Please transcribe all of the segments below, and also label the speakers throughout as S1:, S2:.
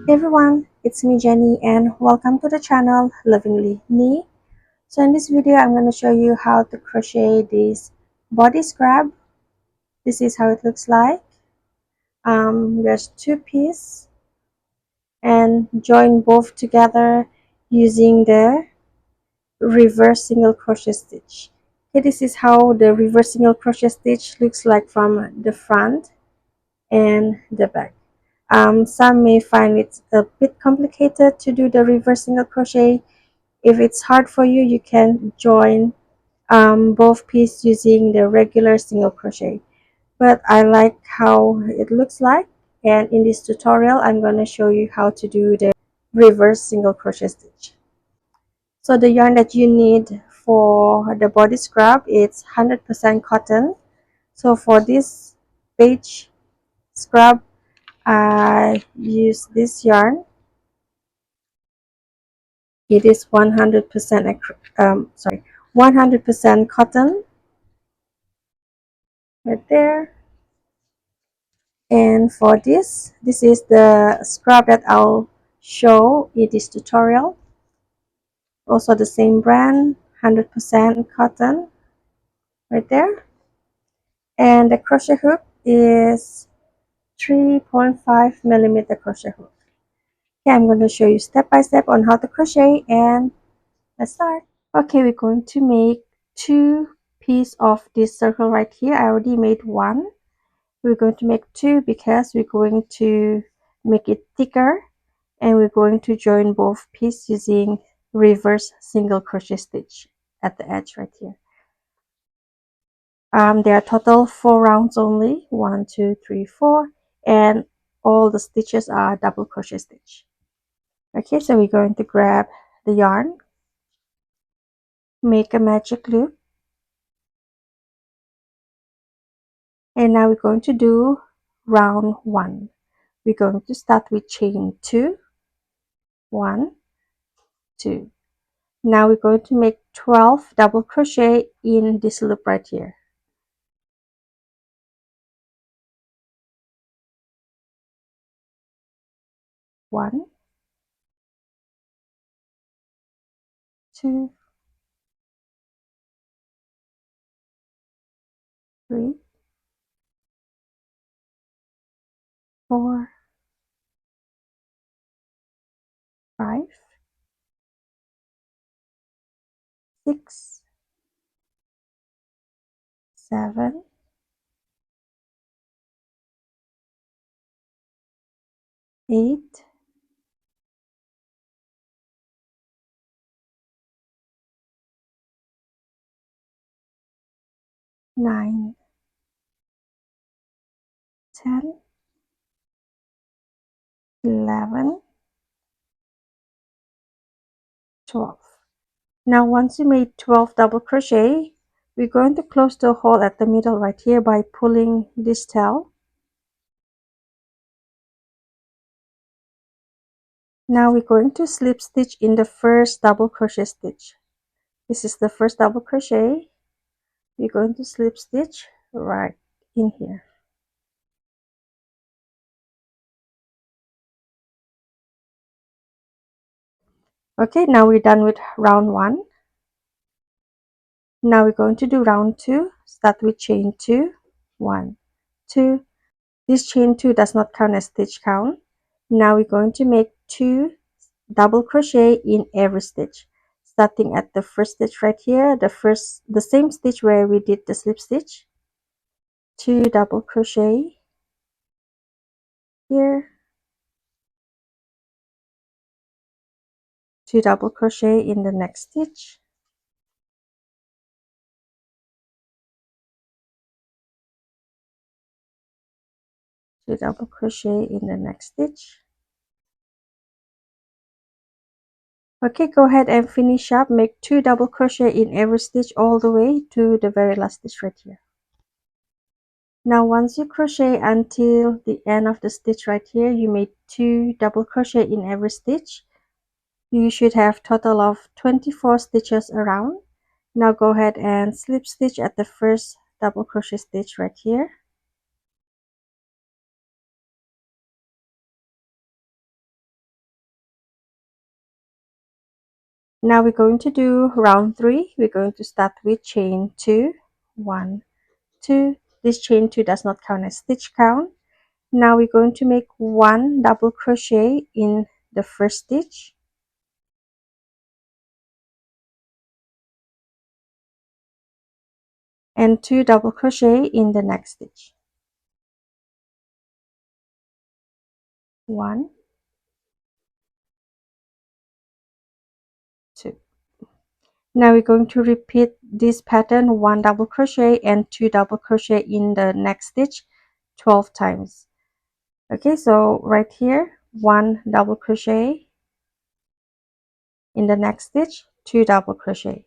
S1: Hey everyone, it's me Jenny and welcome to the channel Lovingly Me. So in this video I'm going to show you how to crochet this body scrub. This is how it looks like. There's two pieces and join both together using the reverse single crochet stitch. Okay, this is how the reverse single crochet stitch looks like from the front and the back. Some may find it a bit complicated to do the reverse single crochet. If it's hard for you, you can join both pieces using the regular single crochet. But I like how it looks like, and in this tutorial I'm going to show you how to do the reverse single crochet stitch. So the yarn that you need for the body scrub is 100% cotton. So for this beige scrub I use this yarn. It is 100% 100% cotton right there. And for this is the scrub that I'll show in this tutorial. Also the same brand, 100% cotton right there. And the crochet hook is 3.5 millimeter crochet hook. Okay, I'm going to show you step by step on how to crochet, and let's start. Okay, we're going to make two pieces of this circle right here. I already made one. We're going to make two because we're going to make it thicker, and we're going to join both pieces using reverse single crochet stitch at the edge right here. There are total 4 rounds only, 1 2 3 4, and all the stitches are double crochet stitch. Okay, so we're going to grab the yarn, make a magic loop, and now we're going to do round 1. We're going to start with chain 2, 1 2. Now we're going to make 12 double crochet in this loop right here. 1 2 3 4 5 6 7 8 9 10 11 12. Now once you made 12 double crochet, we're going to close the hole at the middle right here by pulling this tail. Now we're going to slip stitch in the first double crochet stitch. This is the first double crochet. We're going to slip stitch right in here. Okay, now we're done with round 1. Now we're going to do round 2. Start with chain 2, 1 2. This chain 2 does not count as stitch count. Now we're going to make 2 double crochet in every stitch, starting at the first stitch right here, the same stitch where we did the slip stitch. 2 double crochet here, 2 double crochet in the next stitch, 2 double crochet in the next stitch. Okay, go ahead and finish up. Make 2 double crochet in every stitch all the way to the very last stitch right here. Now once you crochet until the end of the stitch right here, you made 2 double crochet in every stitch. You should have total of 24 stitches around. Now go ahead and slip stitch at the first double crochet stitch right here. Now we're going to do round 3. We're going to start with chain 2, 1, 2. This chain 2 does not count as stitch count. Now we're going to make 1 double crochet in the first stitch, and 2 double crochet in the next stitch. 1, 2. Now we're going to repeat this pattern, 1 double crochet and 2 double crochet in the next stitch 12 times. Okay, so right here, 1 double crochet in the next stitch, 2 double crochet.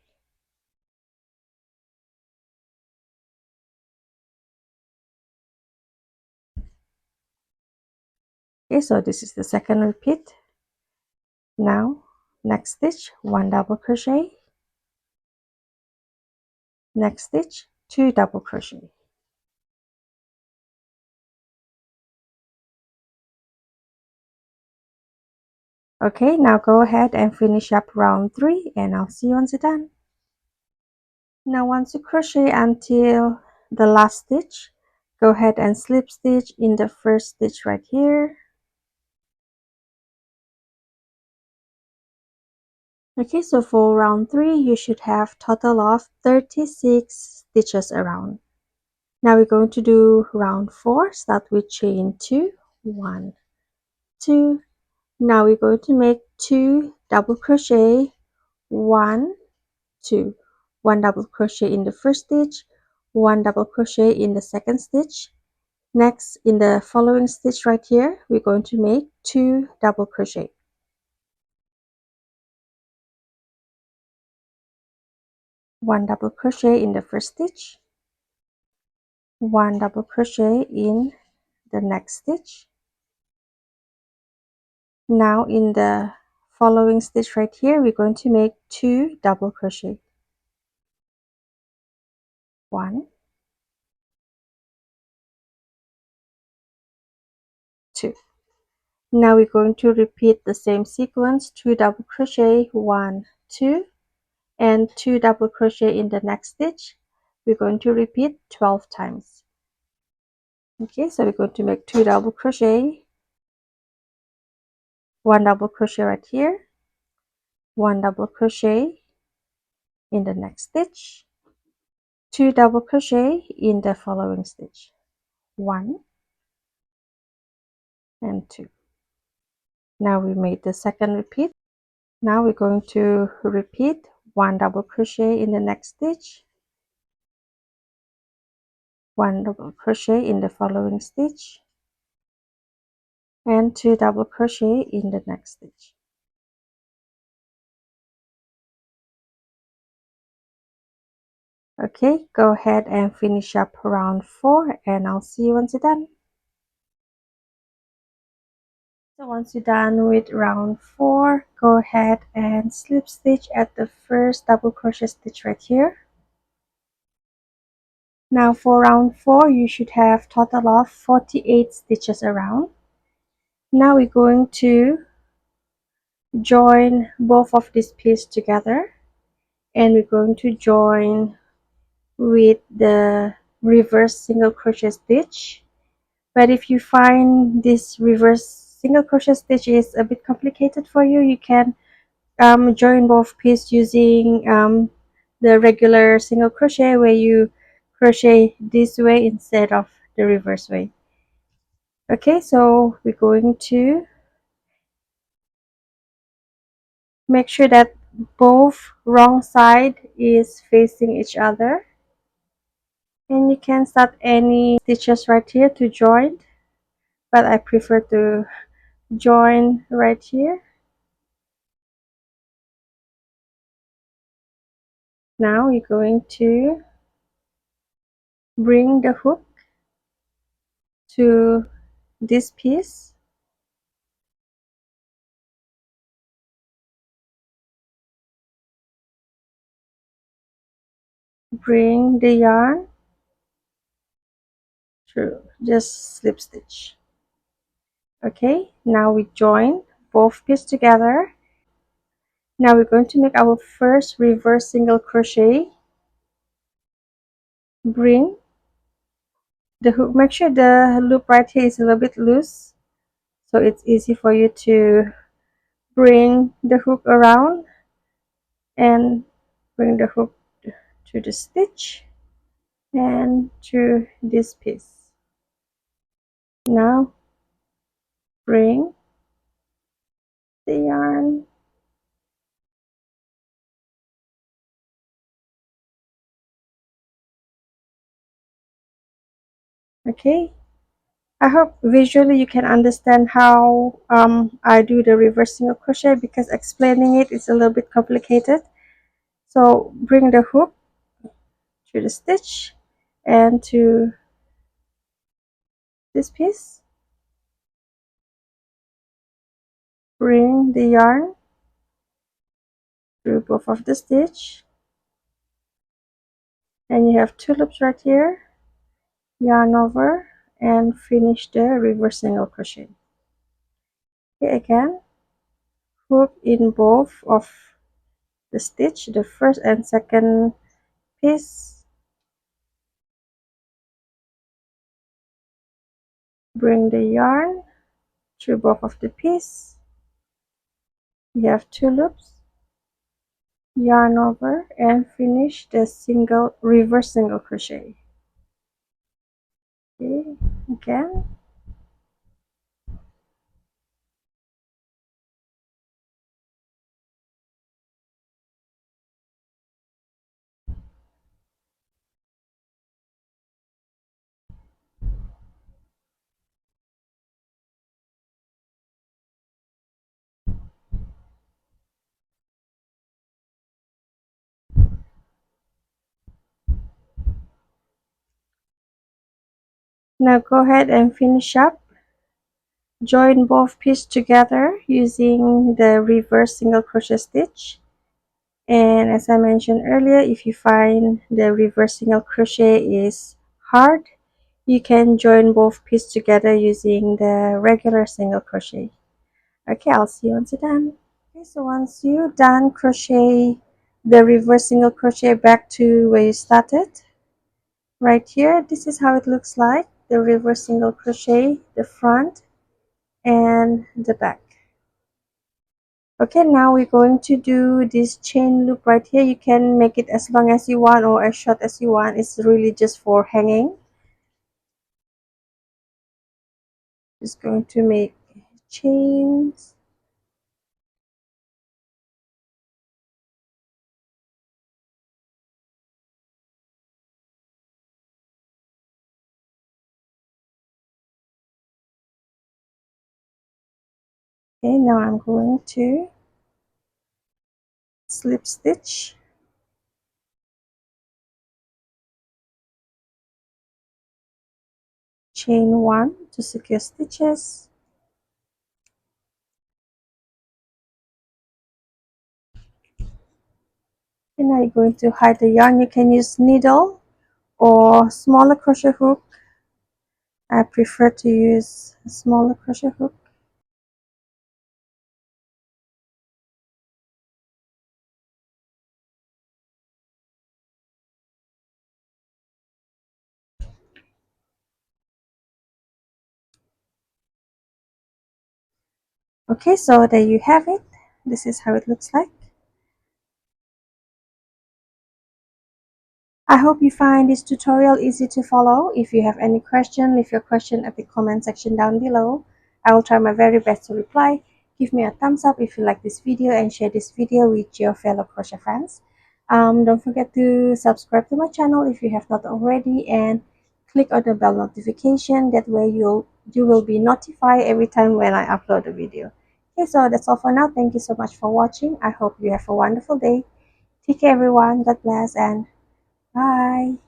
S1: Okay, so this is the second repeat. Now next stitch, 1 double crochet, next stitch, 2 double crochet. Okay, now go ahead and finish up round 3, and I'll see you once you're done. Now once you crochet until the last stitch, go ahead and slip stitch in the first stitch right here. Okay, so for round 3 you should have total of 36 stitches around. Now we're going to do round 4. Start with chain 2, 1, 2. Now we're going to make 2 double crochet, 1, 2, 1 double crochet in the first stitch, 1 double crochet in the second stitch. Next, in the following stitch right here, we're going to make 2 double crochet. 1 double crochet in the first stitch, 1 double crochet in the next stitch. Now in the following stitch right here, we're going to make 2 double crochet. 1, 2. Now we're going to repeat the same sequence, 2 double crochet, 1, 2, and 2 double crochet in the next stitch. We're going to repeat 12 times. Okay, so we're going to make 2 double crochet, 1 double crochet right here, 1 double crochet in the next stitch, 2 double crochet in the following stitch, 1 and 2. Now we made the second repeat. Now we're going to repeat 1 double crochet in the next stitch, 1 double crochet in the following stitch, and 2 double crochet in the next stitch. Okay, go ahead and finish up round 4, and I'll see you once you're done. So once you're done with round 4, go ahead and slip stitch at the first double crochet stitch right here. Now for round 4, you should have total of 48 stitches around. Now we're going to join both of these pieces together, and we're going to join with the reverse single crochet stitch. But if you find this reverse single crochet stitch is a bit complicated for you, you can join both pieces using the regular single crochet, where you crochet this way instead of the reverse way. Okay, so we're going to make sure that both wrong side is facing each other, and you can start any stitches right here to join, but I prefer to join right here. Now you're going to bring the hook to this piece, bring the yarn through, just slip stitch. Okay, now we join both pieces together. Now we're going to make our first reverse single crochet. Bring the hook, make sure the loop right here is a little bit loose, so it's easy for you to bring the hook around and bring the hook to the stitch and to this piece. Now bring the yarn, okay. I hope visually you can understand how I do the reverse single crochet, because explaining it is a little bit complicated. So bring the hook to the stitch and to this piece, bring the yarn through both of the stitch, and you have two loops right here, yarn over and finish the reverse single crochet. Okay, again, hook in both of the stitch, the first and second piece, bring the yarn through both of the piece, you have two loops, yarn over and finish the single reverse single crochet. Okay, again, now go ahead and finish up. Join both pieces together using the reverse single crochet stitch. And as I mentioned earlier, if you find the reverse single crochet is hard, you can join both pieces together using the regular single crochet. Okay, I'll see you once you're done. Okay, so once you're done crochet the reverse single crochet back to where you started, right here, this is how it looks like, the reverse single crochet, the front and the back. Okay, now we're going to do this chain loop right here. You can make it as long as you want or as short as you want. It's really just for hanging. Just going to make chains. Okay, now I'm going to slip stitch, chain one to secure stitches, and now you're going to hide the yarn. You can use needle or smaller crochet hook. I prefer to use a smaller crochet hook. Okay, so there you have it. This is how it looks like. I hope you find this tutorial easy to follow. If you have any question, leave your question at the comment section down below. I will try my very best to reply. Give me a thumbs up if you like this video and share this video with your fellow crochet friends. Don't forget to subscribe to my channel if you have not already, and click on the bell notification. That way you will be notified every time when I upload a video. Okay, so that's all for now. Thank you so much for watching. I hope you have a wonderful day. Take care everyone. God bless and bye.